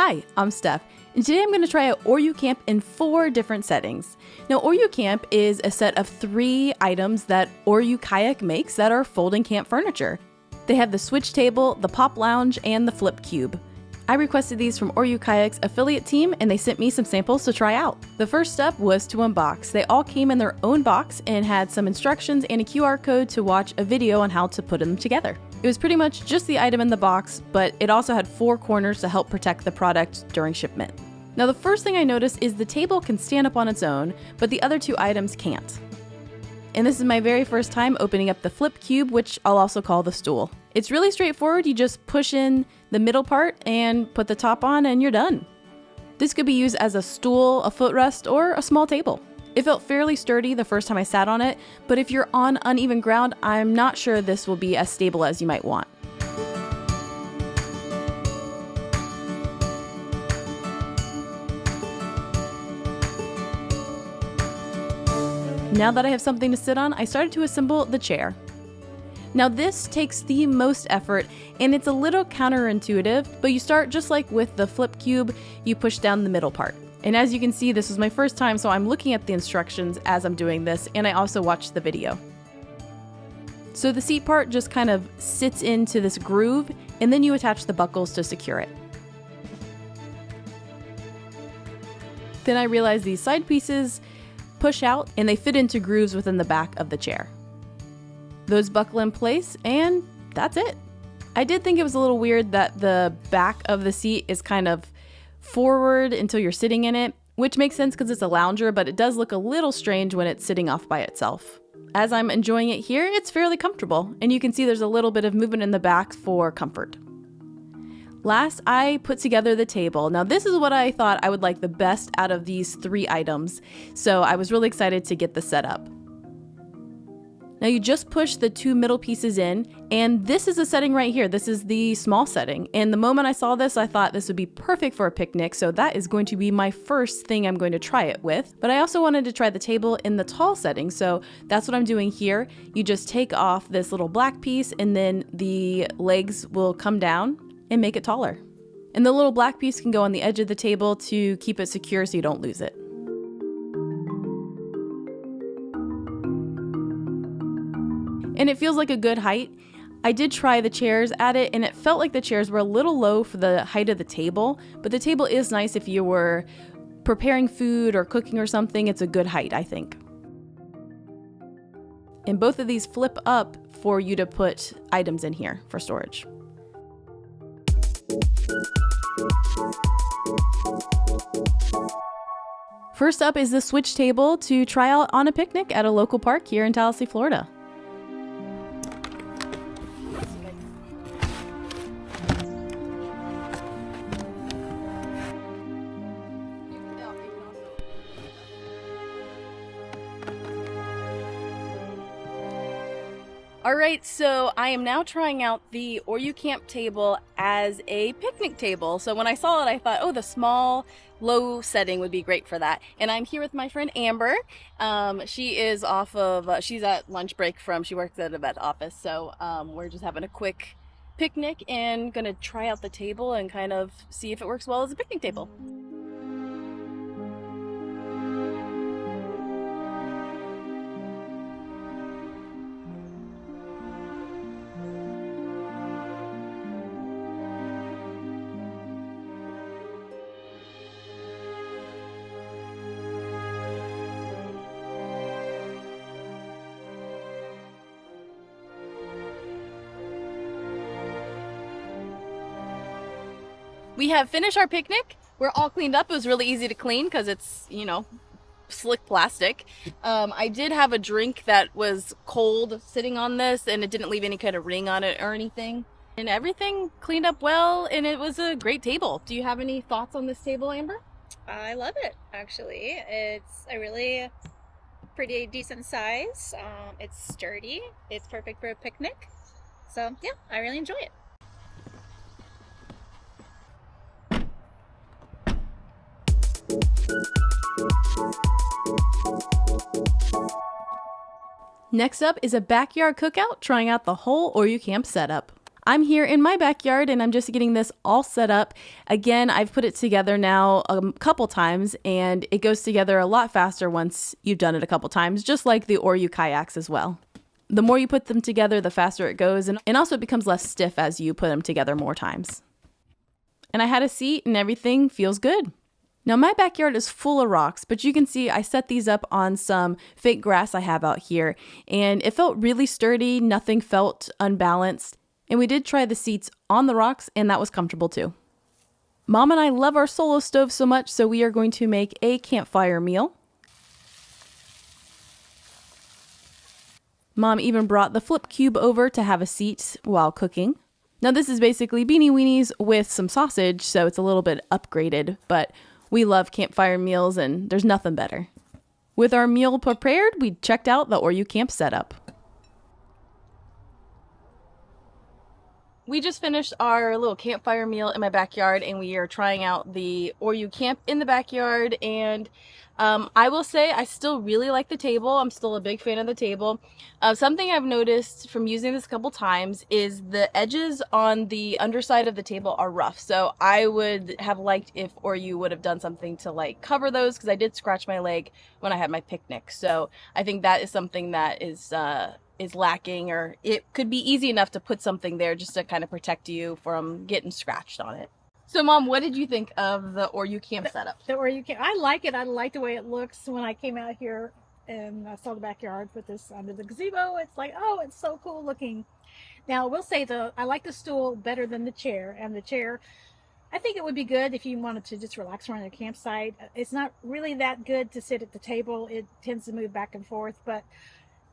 Hi, I'm Steph, and today I'm going to try out Oru Camp in 4 different settings. Now, Oru Camp is a set of 3 items that Oru Kayak makes that are folding camp furniture. They have the switch table, the pop lounge, and the flip cube. I requested these from Oru Kayak's affiliate team, and they sent me some samples to try out. The first step was to unbox. They all came in their own box and had some instructions and a QR code to watch a video on how to put them together. It was pretty much just the item in the box, but it also had 4 corners to help protect the product during shipment. Now, the first thing I noticed is the table can stand up on its own, but the other 2 items can't. And this is my very first time opening up the flip cube, which I'll also call the stool. It's really straightforward. You just push in the middle part and put the top on and you're done. This could be used as a stool, a footrest, or a small table. It felt fairly sturdy the first time I sat on it, but if you're on uneven ground, I'm not sure this will be as stable as you might want. Now that I have something to sit on, I started to assemble the chair. Now this takes the most effort and it's a little counterintuitive, but you start just like with the flip cube, you push down the middle part. And as you can see, this was my first time, so I'm looking at the instructions as I'm doing this, and I also watched the video. So the seat part just kind of sits into this groove, and then you attach the buckles to secure it. Then I realized these side pieces push out and they fit into grooves within the back of the chair. Those buckle in place and that's it. I did think it was a little weird that the back of the seat is kind of forward until you're sitting in it, which makes sense because it's a lounger, but it does look a little strange when it's sitting off by itself. As I'm enjoying it here, it's fairly comfortable, and you can see there's a little bit of movement in the back for comfort. Last, I put together the table. Now this is what I thought I would like the best out of these 3 items, so I was really excited to get this set up. Now you just push the 2 middle pieces in, and this is a setting right here. This is the small setting, and the moment I saw this, I thought this would be perfect for a picnic, so that is going to be my first thing I'm going to try it with. But I also wanted to try the table in the tall setting, so that's what I'm doing here. You just take off this little black piece, and then the legs will come down and make it taller. And the little black piece can go on the edge of the table to keep it secure so you don't lose it. And it feels like a good height. I did try the chairs at it and it felt like the chairs were a little low for the height of the table, but the table is nice if you were preparing food or cooking or something. It's a good height, I think. And both of these flip up for you to put items in here for storage. First up is the switch table to try out on a picnic at a local park here in Tallahassee, Florida. Alright, so I am now trying out the Oru Camp table as a picnic table. So when I saw it, I thought, oh, the small, low setting would be great for that. And I'm here with my friend Amber. She is she's at lunch break she works at a vet office. So we're just having a quick picnic and gonna try out the table and kind of see if it works well as a picnic table. We have finished our picnic. We're all cleaned up. It was really easy to clean because it's, slick plastic. I did have a drink that was cold sitting on this and it didn't leave any kind of ring on it or anything. And everything cleaned up well and it was a great table. Do you have any thoughts on this table, Amber? I love it, actually. It's a really pretty decent size. It's sturdy. It's perfect for a picnic. So yeah, I really enjoy it. Next up is a backyard cookout, trying out the whole Oru Camp setup. I'm here in my backyard and I'm just getting this all set up. Again, I've put it together now a couple times and it goes together a lot faster once you've done it a couple times, just like the Oru kayaks as well. The more you put them together, the faster it goes, and also it becomes less stiff as you put them together more times. And I had a seat and everything feels good. Now my backyard is full of rocks, but you can see I set these up on some fake grass I have out here, and it felt really sturdy, nothing felt unbalanced. And we did try the seats on the rocks, and that was comfortable too. Mom and I love our solo stove so much, so we are going to make a campfire meal. Mom even brought the flip cube over to have a seat while cooking. Now this is basically beanie weenies with some sausage, so it's a little bit upgraded, but we love campfire meals and there's nothing better. With our meal prepared, we checked out the Oru Camp setup. We just finished our little campfire meal in my backyard and we are trying out the Oru Camp in the backyard, and I will say I still really like the table. I'm still a big fan of the table. Something I've noticed from using this a couple times is the edges on the underside of the table are rough. So I would have liked if Oru would have done something to like cover those, because I did scratch my leg when I had my picnic. So I think that is something that is lacking, or it could be easy enough to put something there just to kind of protect you from getting scratched on it. So Mom, what did you think of the Oru Camp setup? The Oru Camp, I like it. I like the way it looks. When I came out here and I saw the backyard with this under the gazebo, it's like, oh, it's so cool looking. Now, I will say I like the stool better than the chair. And the chair, I think it would be good if you wanted to just relax around your campsite. It's not really that good to sit at the table. It tends to move back and forth, but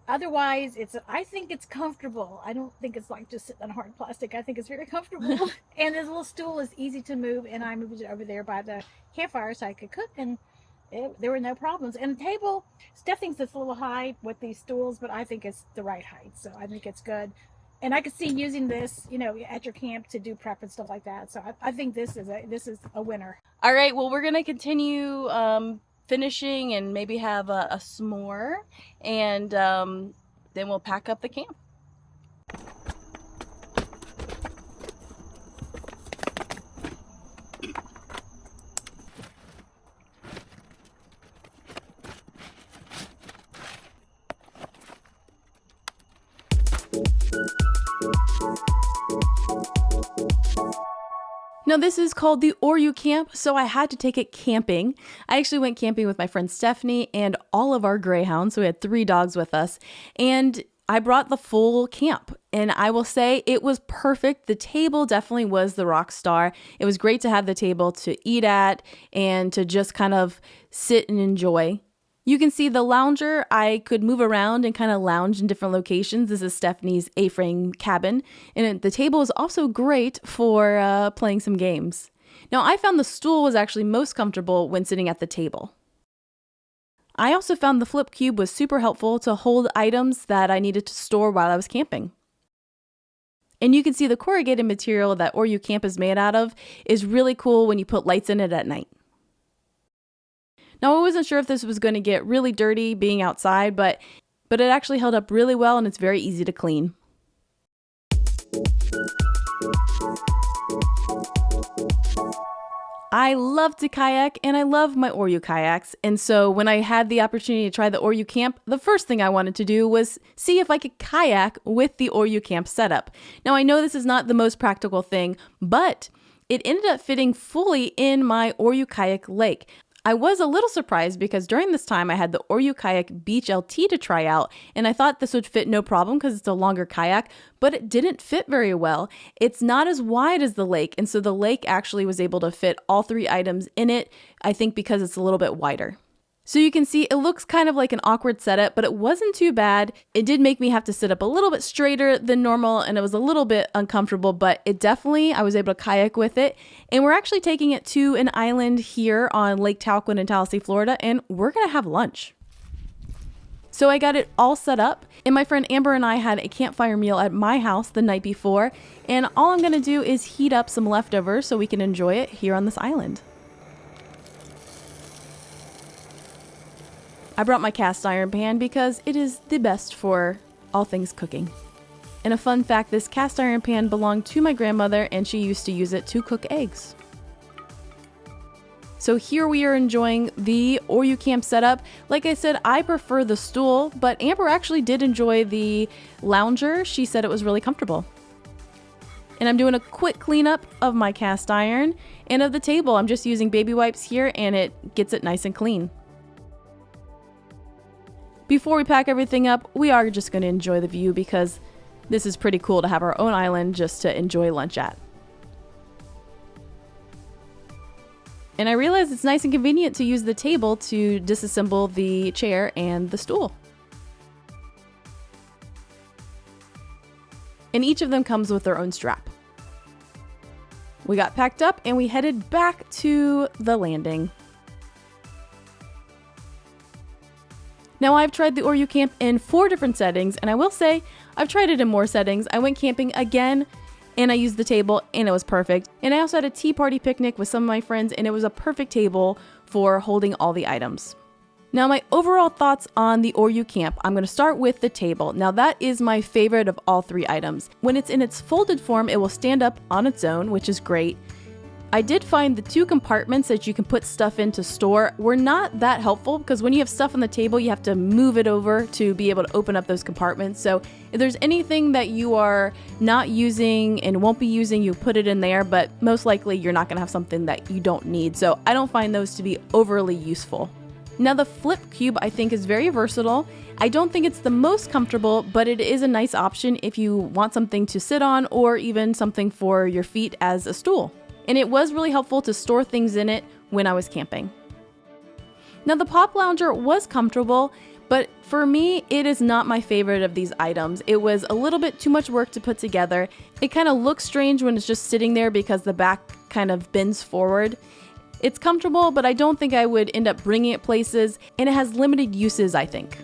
otherwise, I think it's comfortable. I don't think it's like just sitting on hard plastic. I think it's very comfortable. And this little stool is easy to move, and I moved it over there by the campfire so I could cook, and there were no problems. And the table, Steph thinks it's a little high with these stools, but I think it's the right height, so I think it's good. And I could see using this, at your camp to do prep and stuff like that. So I think this is a winner. All right, well, we're gonna continue finishing and maybe have a s'more, and then we'll pack up the camp. Now this is called the Oru Camp, so I had to take it camping. I actually went camping with my friend Stephanie and all of our greyhounds, so we had 3 dogs with us, and I brought the full camp, and I will say it was perfect. The table definitely was the rock star. It was great to have the table to eat at and to just kind of sit and enjoy. You can see the lounger. I could move around and kind of lounge in different locations. This is Stephanie's A-frame cabin. And the table is also great for playing some games. Now, I found the stool was actually most comfortable when sitting at the table. I also found the flip cube was super helpful to hold items that I needed to store while I was camping. And you can see the corrugated material that Oru Camp is made out of is really cool when you put lights in it at night. Now, I wasn't sure if this was going to get really dirty being outside, but it actually held up really well and it's very easy to clean. I love to kayak and I love my Oru kayaks, and so when I had the opportunity to try the Oru Camp, the first thing I wanted to do was see if I could kayak with the Oru Camp setup. Now, I know this is not the most practical thing, but it ended up fitting fully in my Oru Kayak lake. I was a little surprised because during this time I had the Oru Kayak Beach LT to try out, and I thought this would fit no problem because it's a longer kayak, but it didn't fit very well. It's not as wide as the lake, and so the lake actually was able to fit all 3 items in it, I think because it's a little bit wider. So you can see it looks kind of like an awkward setup, but it wasn't too bad. It did make me have to sit up a little bit straighter than normal, and it was a little bit uncomfortable, but I was able to kayak with it. And we're actually taking it to an island here on Lake Talquin in Tallahassee, Florida, and we're gonna have lunch. So I got it all set up, and my friend Amber and I had a campfire meal at my house the night before, and all I'm gonna do is heat up some leftovers so we can enjoy it here on this island. I brought my cast iron pan because it is the best for all things cooking. And a fun fact, this cast iron pan belonged to my grandmother and she used to use it to cook eggs. So here we are enjoying the Oru Camp setup. Like I said, I prefer the stool, but Amber actually did enjoy the lounger. She said it was really comfortable. And I'm doing a quick cleanup of my cast iron and of the table. I'm just using baby wipes here and it gets it nice and clean. Before we pack everything up, we are just going to enjoy the view because this is pretty cool to have our own island just to enjoy lunch at. And I realize it's nice and convenient to use the table to disassemble the chair and the stool. And each of them comes with their own strap. We got packed up and we headed back to the landing. Now I've tried the Oru Camp in 4 different settings, and I will say I've tried it in more settings. I went camping again and I used the table and it was perfect. And I also had a tea party picnic with some of my friends and it was a perfect table for holding all the items. Now my overall thoughts on the Oru Camp, I'm going to start with the table. Now that is my favorite of all 3 items. When it's in its folded form, it will stand up on its own, which is great. I did find the 2 compartments that you can put stuff in to store were not that helpful because when you have stuff on the table, you have to move it over to be able to open up those compartments. So if there's anything that you are not using and won't be using, you put it in there, but most likely you're not going to have something that you don't need. So I don't find those to be overly useful. Now the flip cube I think is very versatile. I don't think it's the most comfortable, but it is a nice option if you want something to sit on or even something for your feet as a stool. And it was really helpful to store things in it when I was camping. Now the pop lounger was comfortable, but for me, it is not my favorite of these items. It was a little bit too much work to put together. It kind of looks strange when it's just sitting there because the back kind of bends forward. It's comfortable, but I don't think I would end up bringing it places, and it has limited uses, I think.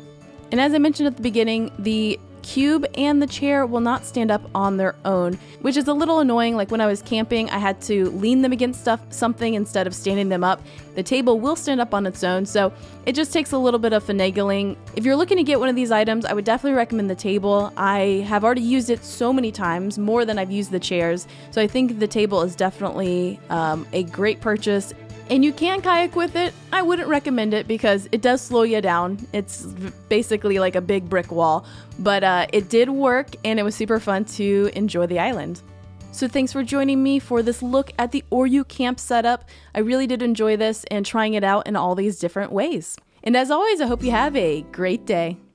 And as I mentioned at the beginning, the cube and the chair will not stand up on their own, which is a little annoying. Like when I was camping, I had to lean them against something instead of standing them up. The table will stand up on its own, so it just takes a little bit of finagling. If you're looking to get one of these items, I would definitely recommend the table. I have already used it so many times, more than I've used the chairs, so I think the table is definitely a great purchase. And you can kayak with it. I wouldn't recommend it because it does slow you down. It's basically like a big brick wall, but it did work and it was super fun to enjoy the island. So thanks for joining me for this look at the Oru Camp setup. I really did enjoy this and trying it out in all these different ways. And as always, I hope you have a great day.